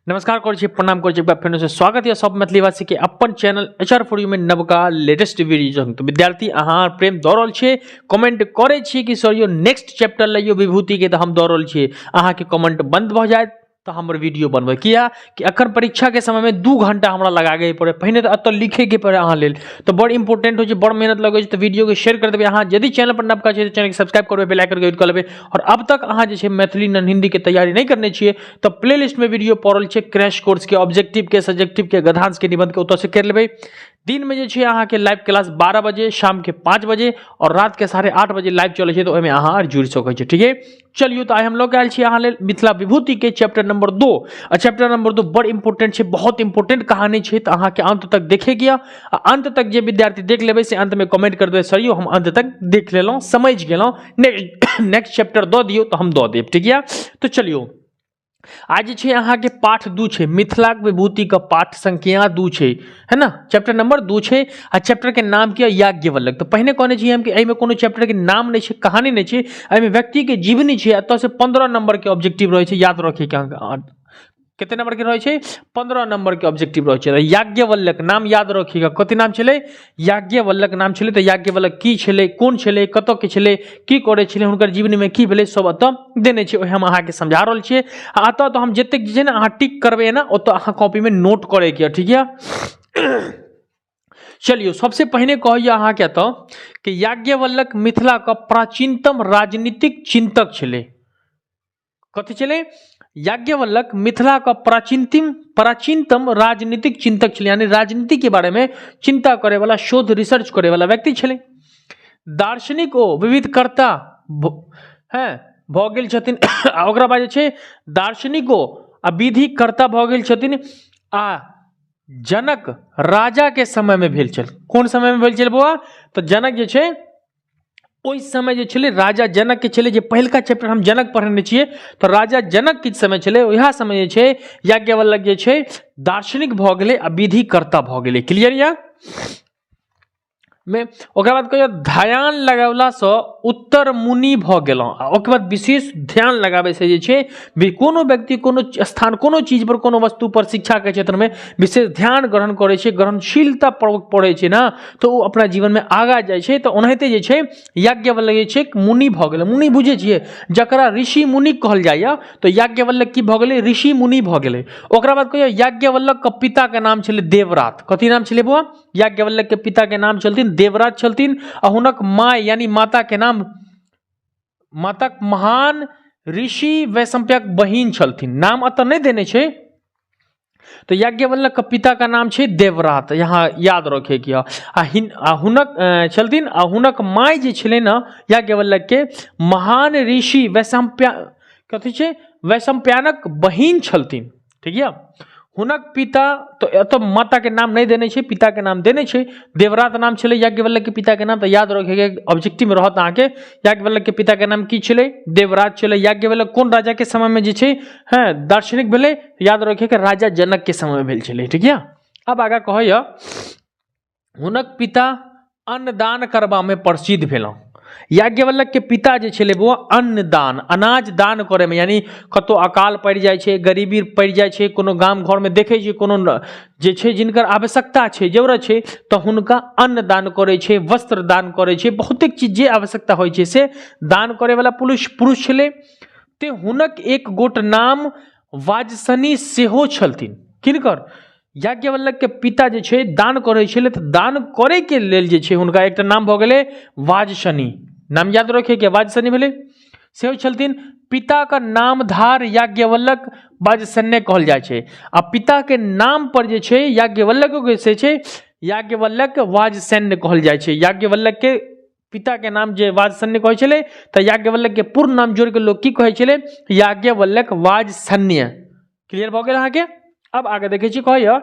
नमस्कार कर प्रणाम कर फेर से स्वागत है सब मैथिलीवासी के अपन चैनल एचआर फॉर यू में नवका लेटेस्ट वीडियो। तो विद्यार्थी अहाँ प्रेम दौड़ रहल छे, कमेंट करे छी कि सर यो नेक्स्ट चैप्टर लियो विभूति के, तो हम दौड़ रहल छे। अहाँ के कमेंट बंद भ जाए तो हमर वीडियो बनबे किया कि अखन परीक्षा के समय में 2 घंटा हमरा लगागे पड़े, पहले तो अत लिखे के पड़े अहाँ लेल, तो बड़ इंपोर्टेंट हो छै, बड़ मेहनत लगे छै। तो वीडियो के शेयर कर देबे। अहाँ यदि चैनल पर नवका छै तो चैनल के सब्सक्राइब करबे, बेल आइकन के हिट कर लेबे। और अब तक अहाँ जे छै मैथिली नन हिंदी के तैयारी नहीं करने छिए तो प्लेलिस्ट में वीडियो पड़ल छै, क्रैश कोर्स के ऑब्जेक्टिव के, सब्जेक्टिव के, गद्यांश के, निबंध के, ओत से कर लेबे। दिन में जे छै अहाँ के लाइव क्लास 12 बजे, शाम के 5 बजे और रात के 8:30 बजे लाइव चले छै, तो ओहिमे अहाँ जुड़ सकै छै। ठीक है, चलिए तो आइ हम लोग आयल छी अहाँ लेल मिथिला विभूति के चैप्टर नंबर 2। चैप्टर नंबर 2 बड़ इंपोर्टेंट छै, बहुत इंपोर्टेंट कहानी छै, तो अहाँ के अंत तक देखे गया। अंत तक जे विद्यार्थी देख लेबे से अंत में कमेंट कर देबे सर यो हम अंत तक देख लेलौं, समझ गेलौं, नेक्स्ट चैप्टर दो दियो तो हम दो देब। ठीक है, तो चलियो आज छे अहाँ के पाठ 2 छे, मिथिला विभूति का पाठ संख्या 2 छे, है ना। चैप्टर नंबर 2 छे आ चैप्टर के नाम किया याज्ञवल्क्य। तो पहले कहने छी हम कि एमे कोनो चैप्टर के नाम नहीं छे, कहानी नहीं छे, एमे व्यक्ति के जीवनी छे। अत से 15 नंबर के ऑब्जेक्टिव रहे छे, याद रखे के। कितने नंबर के रहे छे? 15 नंबर के ऑब्जेक्टिव रहे छे। याज्ञवल्क्य नाम याद रखिएगा, कथि नाम छले? याज्ञवल्क्य नाम छले। तो याज्ञवल्क्य की छले, कोन छले, कत के छले, की करे छले, हुनकर जीवनी में की भेले, सब अत देने छे। ओहि हम अहाँ के समझा रहल छिए। अत तो हम जते जे ना अहाँ टिक करबे ना, ओत अहाँ कॉपी में नोट करे के। ठीक है, चलिए सबसे पहले कहिए अहाँ के तो कि याज्ञवल्क्य मिथिला का प्राचीनतम राजनीतिक चिंतक छले। कथि छले? याज्ञवल्क्य मिथिला का प्राचीनतम राजनीतिक चिंतक छले, यानी राजनीति के बारे में चिंता करे वाला, शोध रिसर्च करे वाला व्यक्ति छले। दार्शनिक ओ विविधकर्ता हैं भ गेल छथिन। ओकरा बाद छै दार्शनिक ओ आ विधिकर्ता भ गेल छथिन। आ जनक राजा के समय में भेल छल। कोन समय में भेल छल बौआ? तो जनक जे छै ओइ समय जे छले राजा जनक के छले, जे पहिलका चैप्टर हम जनक पढ़ने छिए, तो राजा जनक के समय छले, ओहा समय जे छै याज्ञवल्क्य जे छै दार्शनिक भ गेले आ विधिकर्ता भ गेले। क्लियर या? में ओकरा बाद कहियो ध्यान लगावला से उत्तर मुनि भ गेलौं। ओकर बाद विशेष ध्यान लगावे से जे छै कोनो व्यक्ति कोनो स्थान, कोनो चीज पर, कोनो वस्तु पर, शिक्षा के क्षेत्र में विशेष ध्यान ग्रहण करे छै, ग्रहणशीलता पड़े छै ना, तो वो अपना जीवन में आगा जाय छै। तो ओनाहिते जे छै याज्ञवल्क्य जे छै मुनि भ गेले। मुनि बुझे छिए जकरा ऋषि मुनि कहल जाय, तो याज्ञवल्क्य की भ गेले? ऋषि मुनि भ गेले। ओकरा बाद कहियो याज्ञवल्क्य के पिता के नाम छले देवरात। कथि नाम छले बौआ? याज्ञवल्क्य के पिता के नाम छलथिन देवरात छलथिन। आ हुनक माय यानी माता के नाम, माताक महान ऋषि वैशंपायक बहिन छलथिन। नाम अत नहीं देने छे। तो याज्ञवल्क्य के पिता का नाम छे देवरात, यहाँ याद रखे कि हुनक छलथिन। आ हुनक माय जे छले ना याज्ञवल्क्य के महान ऋषि कथि छे? वैशंपायनक बहिन छलथिन। ठीक है, हुनक पिता, तो माता के नाम नहीं देने छे, पिता के नाम देने छे। देवरात नाम छले याज्ञवल्क्य के पिता के नाम। तो याद रखेगा, ऑब्जेक्टिव में रहत अहाँ के याज्ञवल्क्य के पिता के नाम की छले? देवरात छले। याज्ञवल्क्य कोन राजा के समय में जे छे दार्शनिक भेले? याद रखेगा राजा जनक के समय में भेल छले। ठीक है, अब आगा कहय हुनक पिता अन्नदान करबा में प्रसिद्ध भेलौ। याज्ञवल्क्य के पिता जे छले वो अन्नदान, अनाज दान करे में, यानी कतो अकाल पड़ जाय छे, गरीबी पड़ जाय छे, कोनो गाम घर में देखे छे कोनो जे छे जिनकर आवश्यकता छे, जरूरत छे, तो हुनका अन्न दान करे छे, वस्त्र दान करे छे, बहुतेक चीज जे आवश्यकता होय छे से दान करे वाला पुरुष छले। ते हुनक एक गोट नाम वाजसनी सेहो छलथिन। किनकर? याज्ञवल्क्य के पिता जे छे दान करे छले, तो दान करे के लेल जे छे हुनका एकटा नाम भ गेले वाजसनी। नाम याद रखे के वाजसनी भेले, सेहो छलथिन। पिता का नामधार याज्ञवल्क्य वाजसन्य कहल जाय छे। आ पिता के नाम पर जे छे याज्ञवल्क्य के से छे याज्ञवल्क्य वाजसन्य कहल जाय छे। याज्ञवल्क्य के पिता के नाम जे वाजसन्य कहै छले, तो याज्ञवल्क्य के पूर्ण नाम जोड़ के लोग की कहै छले? याज्ञवल्क्य वाजसन्य। क्लियर भ गेल अहाँ के? अब आगे देखे छी कहय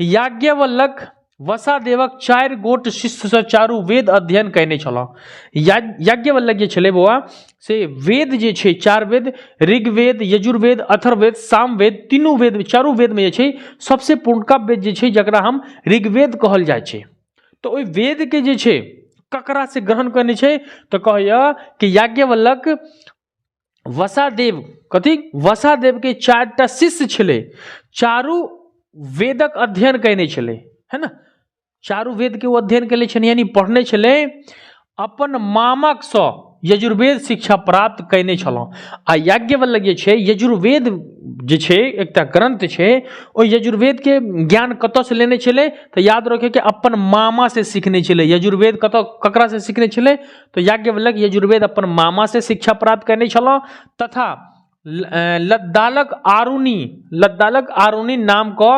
याज्ञवल्क्य वसादेवक 4 गोट शिष्य से चारू वेद अध्ययन कयने छला। याज्ञवल्क्य जे छले बौआ से वेद जे छे 4 वेद, ऋग्वेद, यजुर्वेद, अथर्ववेद, सामवेद, तीनों वेद, चारू वेद में जे छे सबसे पुरनका वेद जे छे जकरा हम ऋग्वेद कहल जाय छे। तो ओइ वेद के जे छे ककरा से ग्रहण करने छे? तो कहय कि याज्ञवल्क्य वसादेव कथी वसादेव के 4टा शिष्य छले, चारू वेदक अध्ययन कयने छले, है ना, चारू वेद के वो अध्ययन केले छले यानी पढ़ने छले, अपन मामक सँ यजुर्वेद शिक्षा प्राप्त कयने छलहुँ। आ याज्ञवल्क्य जे छै यजुर्वेद जे छै एकटा ग्रंथ छै, ओ यजुर्वेद के ज्ञान कतऽ से लेने छले तऽ याद रखे कि अपन मामा से सीखने छले। यजुर्वेद कतऽ ककरा से सीखने छले तो याज्ञवल्क्य यजुर्वेद अपन मामा से शिक्षा प्राप्त कयने छलहुँ। तथा लद्दालक आरुणि नाम का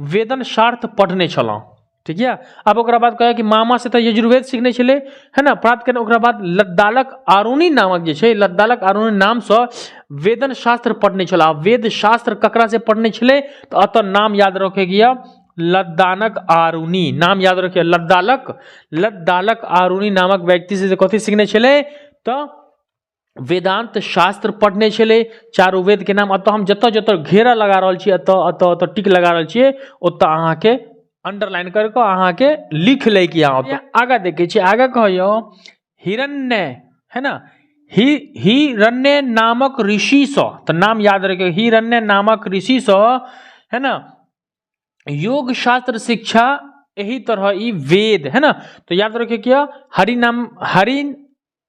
वेदन शास्त्र पढ़ने छलहुँ। ठीक है, अब ओकरा बाद कहे कि मामा से तो यजुर्वेद सीखने छले, है ना, प्राप्त करने। ओकरा बाद लद्दालक आरुणि नामक जे छै, लद्दालक आरुणि नाम से वेदन शास्त्र पढ़ने छला। वेद शास्त्र ककरा से पढ़ने छले तो अतः नाम याद रखे गया लद्दानक आरुणि, नाम याद रखे लद्दालक आरुणि नामक व्यक्ति से कथी सीखने छले तो वेदांत शास्त्र पढ़ने छले। चारू वेद के नाम अतः हम जतऽ जतऽ घेरा लगा रहल छी, अतऽ टिक लगा रहल छियै, ओतऽ अहाँके अंडरलाइन करके अहाँके लिख ले कि यहाँ आगा देखे छी। आगा कहियो हिरण्य, है ना, हिरण्य नामक ऋषि सँ, तो नाम याद रखे हिरण्य नामक ऋषि सँ, है ना, योग शास्त्र शिक्षा यही तरह ई वेद, है ना, तो याद रखे क्या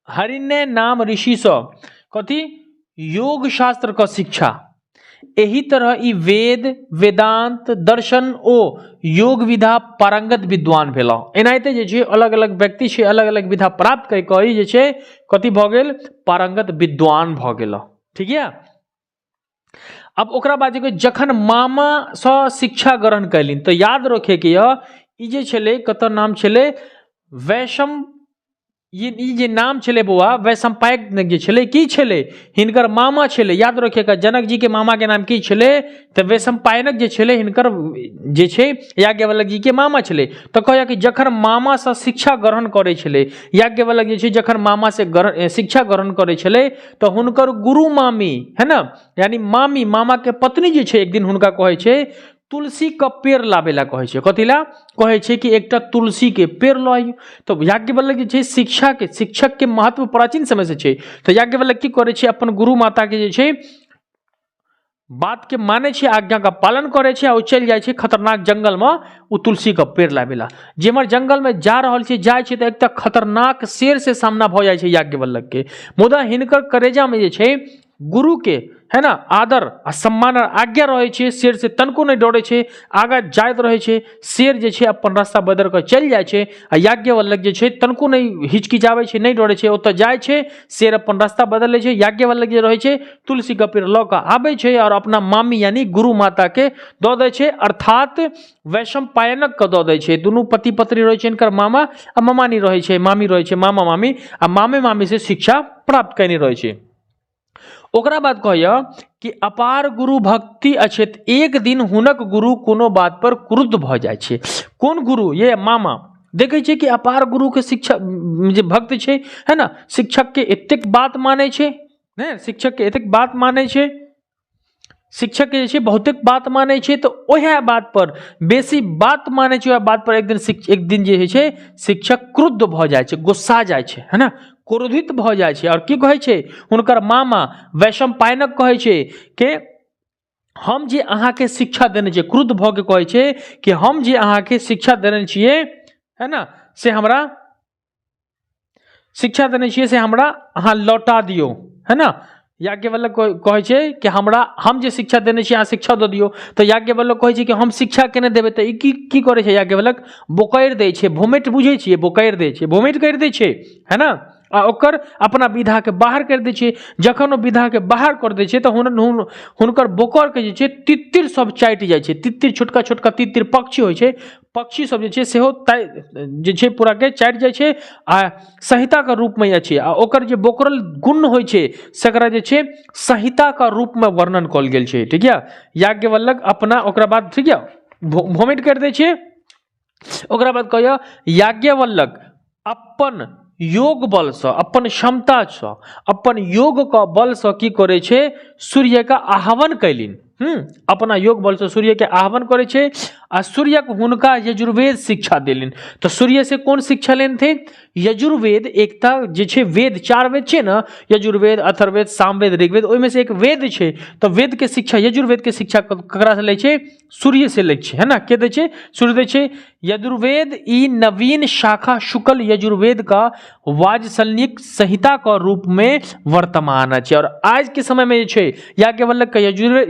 हरिण्य नाम ऋषि सँ कथी योग शास्त्र का शिक्षा, यही तरह ई वेद वेदांत दर्शन ओ योग विधा पारंगत विद्वान भेला। एनाहिते जे छै अलग अलग व्यक्ति छै अलग अलग विधा प्राप्त कय कऽ जे छै कथी भऽ गेल पारंगत विद्वान भऽ गेल। ठीक है, अब ओकरा बाद जखन मामा सँ शिक्षा ग्रहण कयलिन तो याद रखे कि ई जे छलै कतऽ नाम छलै वैशम, ई जे नाम छलै बौआ वैशंपायन जे छलै की छलै हिनकर मामा छलै। याद रखिएगा जनक जी के मामा के नाम की छलै तऽ वैशंपायनक जे छलै हिनकर जे छै याज्ञवल्क्य जी के मामा छलै। तो कहया कि जखन मामा सँ शिक्षा ग्रहण करे छलै, याज्ञवल्क्य जे छै जखन मामा से शिक्षा ग्रहण करे छलै तो हुनकर गुरु मामी, है ना, यानी मामी मामा के पत्नी जे छै एक दिन हुनका कहे छै तुलसी का पेड़ लाबे ला कहे छै। कथी ला कहे छै कि एकटा तुलसी के पेड़ लाइयो। तो याज्ञवल्क्य जे छै शिक्षक के महत्व प्राचीन समय से छै। तो याज्ञवल्क्य की करे छै अपन गुरु माता के जे छै बात के माने छै, आज्ञा का पालन करे छै, और चल जाय छै खतरनाक जंगल में उ तुलसी का पेड़ लाबे ला। जेमर जंगल में जा रहल छै जाय छै तो एकटा खतरनाक शेर से सामना भ जाय छै याज्ञवल्क्य के। मुदा हिनकर करेजा में जे छै गुरु के, है ना, आदर आ सम्मान आज्ञा रहे छै, शेर से तनको नहीं डरे छै, आगा जाइत रहे छै। शेर जे छै अपन रास्ता बदल कर चल जाय छै आ याज्ञवल्क्य जे छै तनको नहीं हिचकिचाबै छै, नहीं डरे छै, ओतऽ जाय छै, शेर अपन रास्ता बदल लै छै। याज्ञवल्क्य जे रहे छै तुलसी का पेड़ लऽ कऽ आबै छै और अपना मामी यानी गुरु माता के दऽ दै छै, अर्थात वैशंपायनक के दऽ दै छै। दुनू पति पत्नी रहे छै, इनकर मामा आ मामानी रहे छै, मामी रहे छै, मामा मामी आ मामे मामी से शिक्षा प्राप्त करने रहे छै। ओकरा बाद कहया कि अपार गुरु भक्ति अछेत, एक दिन हुनक गुरु कोनो बात पर क्रुद्ध भ जाय छै। कोन गुरु ये मामा देखे छै कि अपार गुरु के शिक्षा जे भक्त छै, है ना, शिक्षक के एतेक बात माने छै, ने शिक्षक के एतेक बात माने छै, शिक्षक के जे छै बहुतेक बात माने छै, तो ओहे बात पर बेसी बात माने छै, ओहे बात पर एक दिन जे छै शिक्षक क्रुद्ध भ जाय छै, गुस्सा जाय छै, है ना, क्रोधित भ जाय छै। और की कहे छै हुनकर मामा वैशंपायनक कहे छै कि हम जे अहाँ के शिक्षा देने छियै, क्रुद्ध भ के कहे छै कि हम जे अहाँ के शिक्षा देने छियै, है ना, से हमरा शिक्षा देने छियै से हमरा अहाँ लौटा दियो, है ना। याज्ञवल्क्य कहे छै कि हमरा हम जे शिक्षा देने छियै अहाँ शिक्षा दऽ दियौ। तो याज्ञवल्क्य कहे छै कि हम शिक्षा केने देबै तऽ ई की करे छै याज्ञवल्क्य बोकैर दै छै, भूमिट बुझे छियै, बोकैर दै छै, भूमिट कर दै छै, है ना, आ ओकर अपना विधा के बाहर कर दै छै। जखन ओ विधा के बाहर कर दै छै तऽ हुनकर बोकर के जे छै तित्तिर सब चाटि जाइ छै। तित्तिर छोटका छोटका तित्तिर पक्षी होइ छै, पक्षी सब जे छै सेहो जे छै पूरा के चाटि जाइ छै आ संहिता के रूप में अछि। आ ओकर जे बोकरल गुण होइ छै सेकरा जे छै संहिता का रूप में वर्णन कल गेल छै। ठीक है, याज्ञवल्क्य अपना ओकरा बाद ठीक है वोमिट कर दै छै। ओकरा बाद कहया याज्ञवल्क्य अपन योग बल से, अपन क्षमता से, अपन योग का बल से की करे छै सूर्य का आह्वान कैलिन। अपना योग बल से सूर्य के आह्वान करे छे आ सूर्य को हुनका यजुर्वेद शिक्षा देलिन। तो सूर्य से कौन शिक्षा लेन थे? यजुर्वेद। एकता जे छे वेद, 4 वेद छे ना, यजुर्वेद, अथर्ववेद, सामवेद, ऋग्वेद, ओइ में से एक वेद छे। तो वेद के शिक्षा, यजुर्वेद के शिक्षा ककरा से लै छे? सूर्य से लै छे, है ना। के दै छे? सूर्य दै छे। यजुर्वेद ई नवीन शाखा शुक्ल यजुर्वेद का वाजसल्यिक संहिता का रूप में वर्तमान है। और आज के समय में जे छे याज्ञवल्क्य का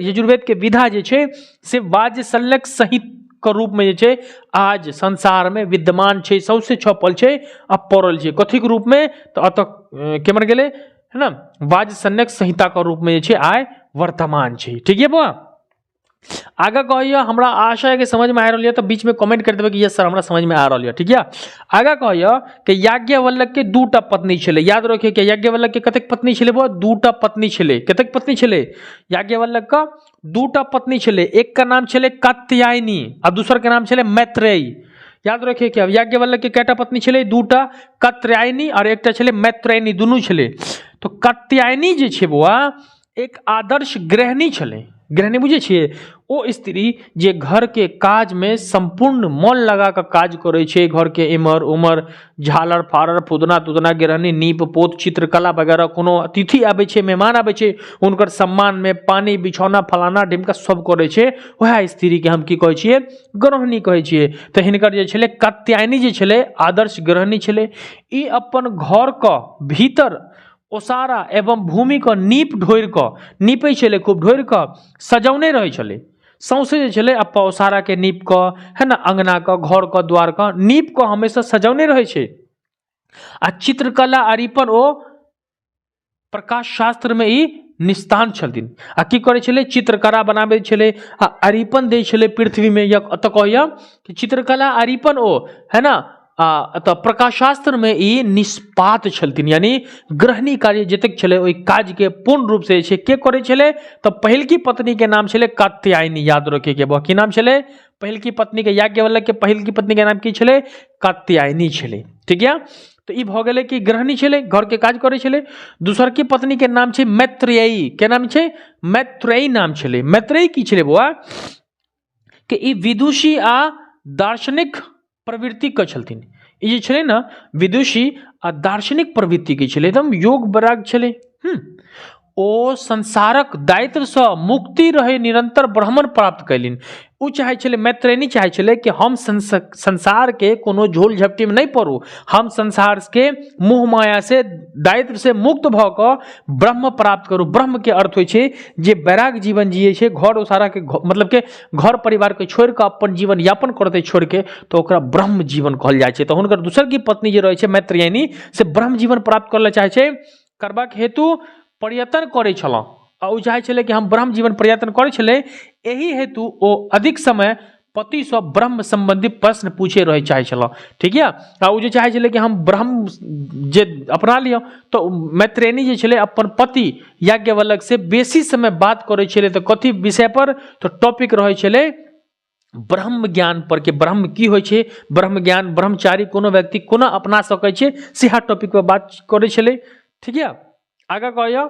यजुर्वेद के विधा जे छे से वाजसल्यक संहिता के रूप में जे छे आज संसार में विद्यमान छे, सबसे छपल छे आ पड़ल छे। कथी के रूप में? तो अत केमन गेले, है ना, वाजसल्यक संहिता के रूप में जे छे आय वर्तमान छे। ठीक है बा। आगे कहिए, हमरा आशा है कि समझ में आ रहा है, तो बीच में कमेंट कर देबे कि यस सर हमरा समझ में आ रहा है। ठीक है। आगे कहिए कि याज्ञवल्क्य के 2टा पत्नी छले। याद रखिए कि याज्ञवल्क्य के कतेक पत्नी छले? वो 2टा पत्नी छले। कतेक पत्नी छले? याज्ञवल्क्य का 2टा पत्नी छले। एक का नाम छले कात्यायनी और दूसर के नाम छले मैत्रेयी। याद रखिए कि याज्ञवल्क्य के केटा पत्नी छले? 2टा, कात्यायनी और एकटा छले मैत्रेयी, दुनू छले। तो कात्यायनी जे छे बुआ एक आदर्श गृहिणी छले। गृहिणी बुझे छिए? ओ स्त्री जे घर के काज में संपूर्ण मन लगा के काज करे छे, घर के इमर उमर झालर फारर फुदना तुदना गृहिणी नीप पोत चित्रकला वगैरह, कोनो अतिथि आबे छे, मेहमान आबे छे, उनकर सम्मान में पानी बिछौना फलाना ढिमका सब करे छे। वह स्त्री के हम की कहे छिए? गृहिणी कहे छिए। तो हिनकर जे छले कात्यायनी जे छले आदर्श गृहिणी छले। ई अपन घर का भीतर ओसारा एवं भूमि का नीप ढोर क नीपे छले, खूब ढोर क सजौने रहे छले। सौंसे जे छले अप्पा ओसारा के नीप क, है ना, अंगना का, घर का, द्वार का नीप क हमेशा सजौने रहे छे। आ चित्रकला अरिपन ओ प्रकाश शास्त्र में ई निस्तान छलथिन। आ की करे छले? चित्रकला बनाबे छले आ अरिपन दे छले पृथ्वी में। या त कहया कि चित्रकला अरिपन ओ, है ना, तो प्रकाशास्त्र में ई निष्पात छलथिन, यानी गृहिणी कार्य जतेक छले ओई काज के पूर्ण रूप से छे के करे छले? तो पहिल की पत्नी के नाम छले कात्यायनी। याद रखे के की नाम छले? पहिल की पत्नी के, याज्ञवल्क्य के पहिल की पत्नी के नाम की छले? कात्यायनी छले। ठीक है। तो ई भ गेले कि गृहिणी छले, घर के काज करे छले। दूसर की पत्नी के नाम छे मैत्रेयी। के नाम छे? मैत्रेयी नाम छले। मैत्रेयी की छले बुआ कि ई विदुषी आ दार्शनिक प्रवृत्ति के छलथिन। ई जे छले ना विदुषी आ दार्शनिक प्रवृत्ति के छले, एकदम योग वैराग छले। ओ संसारक दायित्व से मुक्ति रहे निरंतर ब्राह्मण प्राप्त कैलिन। उ चाहे छले, मैत्रेयी चाहे छले कि हम संसार के कोनो झोल झपटी में नहीं पड़ू, हम संसार के मोह माया से दायित्व से मुक्त भ क ब्रह्म प्राप्त करू। ब्रह्म के अर्थ होय छे जे वैराग जीवन जिये छे, घर ओसारा के मतलब के घर परिवार के छोड़ के अपन जीवन यापन करते छोड़ के, तो ओकरा ब्रह्म जीवन कहल जाय छे। तो हुनकर दूसर की पत्नी जे रहे छे मैत्रेयी से ब्रह्म जीवन प्राप्त करले चाहे छे, करबाक हेतु प्रयत्न करे छला। उ चाहे छले कि हम ब्रह्म जीवन प्रयत्न करे छले, एही हेतु ओ अधिक समय पति से ब्रह्म संबंधी प्रश्न पूछे रहे चाहे छला। ठीक है। उ जे चाहे छले कि हम ब्रह्म जे अपना लियो, तो मैत्रेयी जे छले अपन पति याज्ञवल्क्य से बेसी समय बात करे छले। तो कथी विषय पर? तो टॉपिक रहे छले ब्रह्म ज्ञान पर, के ब्रह्म की होय छे, ब्रह्म ज्ञान ब्रह्मचारी कोनो व्यक्ति कोना अपना सकै छे, सेहा टॉपिक पर बात करे छले। ठीक है। आगे कहियो,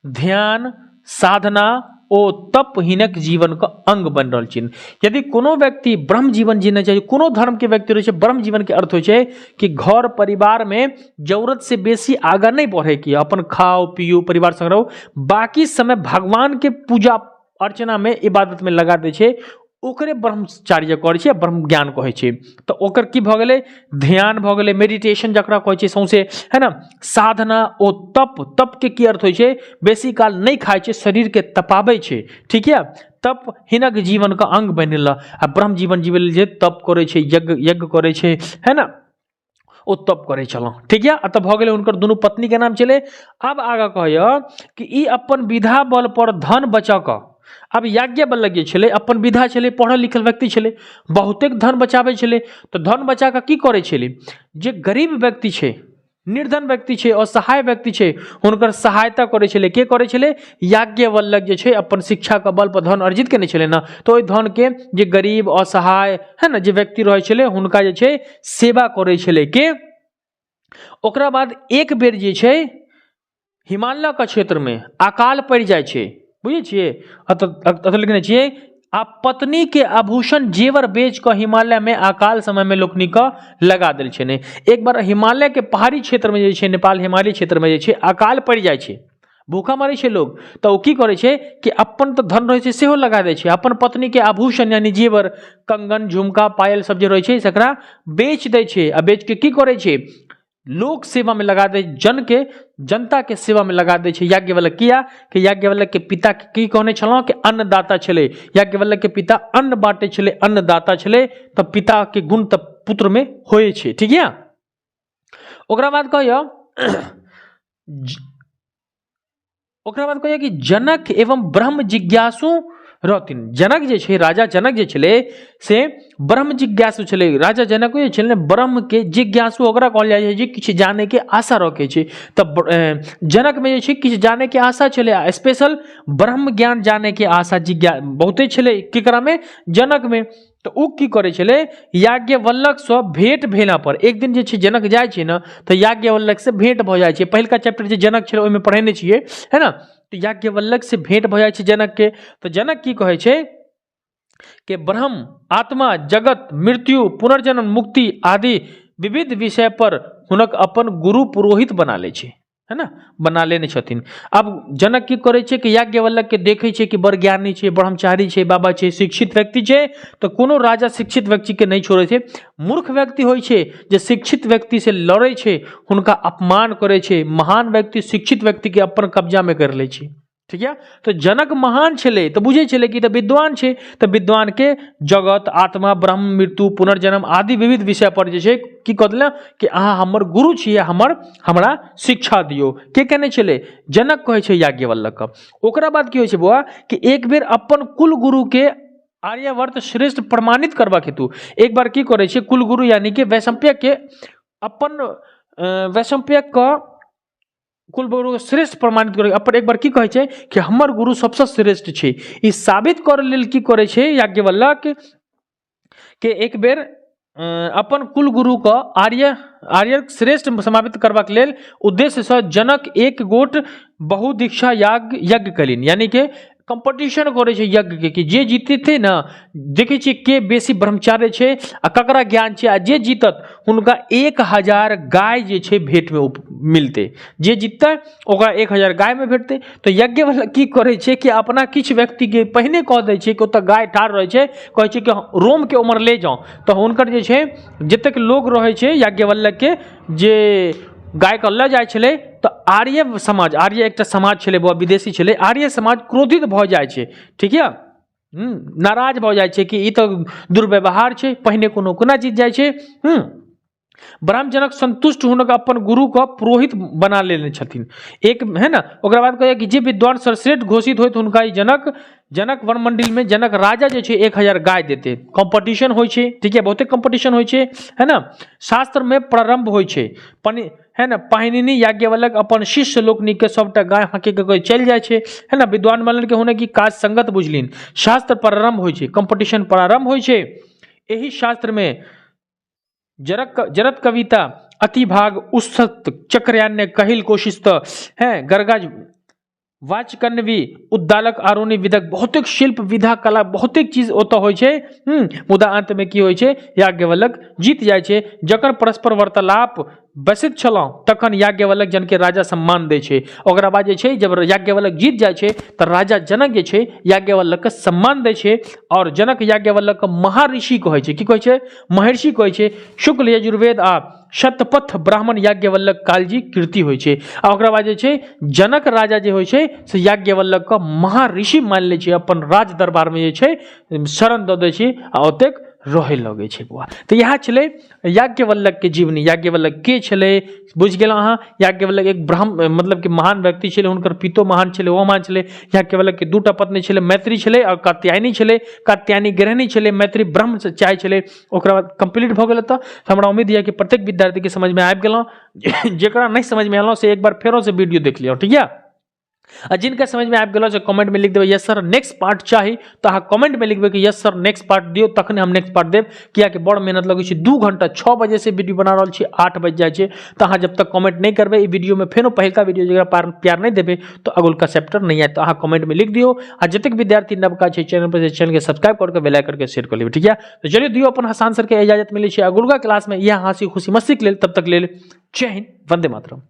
ध्यान साधना ओ तपहीनक जीवन का अंग बन रहल छिन। यदि कोनो व्यक्ति ब्रह्म जीवन जीना चाहिए, कोनो धर्म के व्यक्ति रहे छे, ब्रह्म जीवन के अर्थ होय छे कि घर परिवार में जरूरत से बेसी आगा नहीं बढ़े, कि अपन खाओ पियो परिवार संग रहो, बाकी समय भगवान के पूजा अर्चना में इबादत में लगा दे छे, ओकरे ब्रह्मचार्य करे छे, ब्रह्म ज्ञान कहे छे। तो ओकर की भ गेले? ध्यान भ गेले, मेडिटेशन जकरा कहे छे सौंसे, है ना। साधना ओ तप के की अर्थ होय छे? बेसी काल नहीं खाय छे, शरीर के तपाबै छे। ठीक है। तप हिनक जीवन का अंग बनेला। आ ब्रह्म जीवन जीवे लेल जे तप करे छे, यज्ञ करे छे, है ना, ओ तप करे छला। ठीक है। तब भ गेले उनकर दुनू पत्नी के नाम चले। अब आगा कहय कि ई अपन विधा बल पर धन बचा क, अब याज्ञवल्क्य छले अपन विधा छले, पढ़ल लिखल व्यक्ति छले, बहुतेक धन बचावे छले। तो धन बचा के की करे छले? जे गरीब व्यक्ति छे, निर्धन व्यक्ति छे, असहाय व्यक्ति छे, हुनकर सहायता करे छले। के करे छले? याज्ञवल्क्य जे छे अपन शिक्षा के बल पर धन अर्जित केने छले ना, तो ओइ धन के जे गरीब असहाय, है ना, जे व्यक्ति रहे छले हुनका जे छे सेवा करे छले। के ओकरा बाद एक बेर जे छे हिमालय का क्षेत्र में अकाल पड़ जाय छे, बुझे छियै अतः लिखने छियै आ पत्नी के आभूषण जेवर बेच कर हिमालय में अकाल समय में लोकनी का लगा देल छै। ने एक बार हिमालय के पहाड़ी क्षेत्र में जे छै, नेपाल हिमालय क्षेत्र में जे छै अकाल पड़ि जाइ छै, भूखा मरै छै लोग, तऽ ओ की करै छै कि अपन तऽ धन रहै छै सेहो लगा दै छै, अपन पत्नी के आभूषण यानी जेवर कंगन झुमका पायल सब जे रहै छै सकरा बेच दै छै। आ बेच के की करै छै, लोक सेवा में लगा दे, जनता के सेवा में लगा दे छै। याज्ञवल्क्य किया कि याज्ञवल्क्य के पिता की कहने छलहुं कि अन्नदाता छले, याज्ञवल्क्य के पिता अन्न बांटे छले, अन्नदाता छले, तब पिता के गुण तब पुत्र में होय छै। ठीक है, ओकरा बाद कहियो कि जनक एवं ब्रह्म जिज्ञासु रहथिन। जनक जे छै, राजा जनक जे छले से ब्रह्म जिज्ञासु छले। राजा जनक जे छले ब्रह्म के जिज्ञासु ओकरा कहल जाइ छै जे किछु जाने के आशा रखे छै। तब जनक में जे छै किछु जाने के आशा छले, स्पेशल ब्रह्म ज्ञान जाने के आशा जिज्ञासा बहुते छले केकरा में, जनक में। तो उ की करे छले, याज्ञवल्क्य से भेंट भेला पर एक दिन जे छै जनक जाय छै ना, तो याज्ञवल्क्य से भेंट भ जाय छै। पहिलका चैप्टर जे जनक छले ओय में पढ़ेने छियै, है ना। तो याज्ञवल्क्य से भेंट भ जाय छै जनक के। तो जनक की कहे छै कि ब्रह्म, आत्मा, जगत, मृत्यु, पुनर्जन्म, मुक्ति आदि विविध विषय पर हुनक अपन गुरु पुरोहित बना ले छै, है ना, बना लेने छथिन। अब जनक की करे छै कि याज्ञवल्क्य के देखे छै कि बड़ ज्ञानी छै, ब्रह्मचारी छै, बाबा छै, शिक्षित व्यक्ति छै, तो कोनो राजा शिक्षित व्यक्ति के नहीं छोड़े छै। मूर्ख व्यक्ति होय छै जे शिक्षित व्यक्ति से लड़े छै, हुनका अपमान करे छै। महान व्यक्ति शिक्षित व्यक्ति के अपन कब्जा में कर ले छै। ठीक है, तो जनक महान छले, तो बुझे छले कि तो विद्वान छै, तो विद्वान के जगत, आत्मा, ब्रह्म, मृत्यु, पुनर्जन्म आदि विविध विषय पर जे छै की कह देला कि अहाँ हमर गुरु छियै, हमरा शिक्षा दियो। के कहने छले, जनक कहे छै याज्ञवल्क्य। ओकरा बाद की होय छै बौआ कि एक बेर अपन कुल गुरु के आर्यवर्त श्रेष्ठ प्रमाणित करबा हेतु एक बार की करे छै, कुल गुरु यानी कि वैशंपायन के अपन वैशंपायन का कुल गुरु श्रेष्ठ प्रमाणित करे अपन एक बार की कहे छै कि हमर गुरु सबसे श्रेष्ठ छै। ई साबित करे लेल की करे छै याज्ञवल्क्य के एक बेर अपन कुल गुरु का आर्य श्रेष्ठ समापित करबाक लेल उद्देश्य से जनक एक गोट बहुदीक्षा यज्ञ कलिन, यानी कि कंपटीशन करे छै यज्ञ के कि जे जीतते ना, देखे छियै के बेसी ब्रह्मचारी छै आ ककरा ज्ञान छै, आ जे जीतत हुनका 1000 गाय जे छै भेंट में मिलते, जे जीतते ओकरा 1000 गाय में भेटते। तो याज्ञवल्क्य की करे छै कि अपना किछ व्यक्ति के पहिने कह दै छै कि ओतऽ गाय ठाढ़ रहे छै, कहे छै कि रोम के उमर ले जाओ। तो हुनकर जे छै जतेक लोग रहे छै याज्ञवल्क्य के जे गाय के लऽ जाइ छलै, तो आर्य समाज, आर्य एकटा समाज छलै बौआ, विदेशी छलै, आर्य समाज क्रोधित भ जाइ छै। ठीक है, नाराज भ जाइ छै कि ई तो दुर्व्यवहार छै, पहिने कोनो कोना जीत जाइ छै। ब्राह्मणजनक संतुष्ट हुनक अपन गुरु का पुरोहित बना लेने छथिन एक, है ना। ओकरा बाद कहे कि जे विद्वान सर्वश्रेष्ठ घोषित होइत हुनका ई जनक वन मंडल में जनक राजा जे छै 1000 गाय देते। कंपटीशन होइ छै, ठीक है, बहुते कंपटीशन होइ छै, है ना। शास्त्र में प्रारंभ होइ छै, है ना। पाणिनि याज्ञवल्क्य अपन शिष्य लोकनि के सबटा गाय हाके के चल जाय छै, है ना। विद्वान मनन के होने की काज संगत बुझलिन। शास्त्र प्रारंभ होइ छै, कंपटीशन प्रारंभ होइ छै। एही शास्त्र में जरत कविता, अतिभाग, उस्तत, चक्रयान्य, कहिल, कोशिस्त, है, गर्गज, वाचकन्वी, उद्दालक, आरोनी, विदक, बहुतेक शिल्प विधा कला बहुतेक चीज ओतऽ होइ छै। मुदा अंत में की होइ छै, याज्ञवल्क्य जीत जाइ छै। जखन परस्पर वार्तालाप बसित छलहुँ तखन याज्ञवल्क्य जन के राजा सम्मान दै छै। ओकरा बाद जे छै जब याज्ञवल्क्य जीत जाइ छै तऽ राजा जनक जे छै याज्ञवल्क्य के सम्मान दै छै, और जनक याज्ञवल्क्य के महर्षि कहै छै। की कहै छै, महर्षि कहै छै। शुक्ल यजुर्वेद आ शतपथ ब्राह्मण याज्ञवल्क्य कालजी कीर्ति होइ छै। आ ओकरा बाद जे छै जनक राजा जे होइ छै से याज्ञवल्क्य के महर्षि मान लै छै, अपन राज दरबार में जे छै शरण दऽ दै छै आ ओतेक रहे लगे छै बुआ। तो यह छलै याज्ञवल्क्य के जीवनी। याज्ञवल्क्य के छलै बुझ गेलहुँ अहाँ। याज्ञवल्क्य एक ब्राह्मण मतलब कि महान व्यक्ति छलै, हुनकर पितो महान छलै, ओ महान छलै। याज्ञवल्क्य के दूटा पत्नी छलै, मैत्री छलै और कात्यायनी छलै। कात्यायनी गृहिणी छलै, मैत्री ब्रह्म से चाय छलै। ओकरा बाद कंप्लीट भऽ गेल। तऽ हमरा उम्मीद यऽ कि प्रत्येक विद्यार्थी के समझ में आबि गेलहुँ। जेकरा नहीं समझ में आयल से एक बार फेरो से वीडियो देख लियो, ठीक है। जिनका समझ में आबि गेलो से कमेंट में लिख देबै यस सर नेक्स्ट पार्ट चाही, तो अहाँ कमेंट में लिखबै कि यस सर नेक्स्ट पार्ट दियो, तखने हम नेक्स्ट पार्ट देब। किया कि बड़ मेहनत लगै छै, 2 घंटा 6 बजे से वीडियो बना रहल छी, 8 बज जाय छै, तो अहाँ जब तक कमेंट नहीं करबै ई वीडियो में फेनो पहिलका वीडियो जकरा प्यार नहीं देबै तो अगुलका चैप्टर नहीं आयत। तो अहाँ कमेंट में लिख दियो, आ जतेक विद्यार्थी नवका छै चैनल पर चैनल के सब्सक्राइब करके बेल आइकन के सेट कर लेबै, ठीक है। तो चलिए दियो अपन हसान सर के इजाजत मिलै छै अगुलका क्लास में, यह हंसी खुशी मस्ती के लेल। तब तक लेल जय हिंद, वंदे मातरम।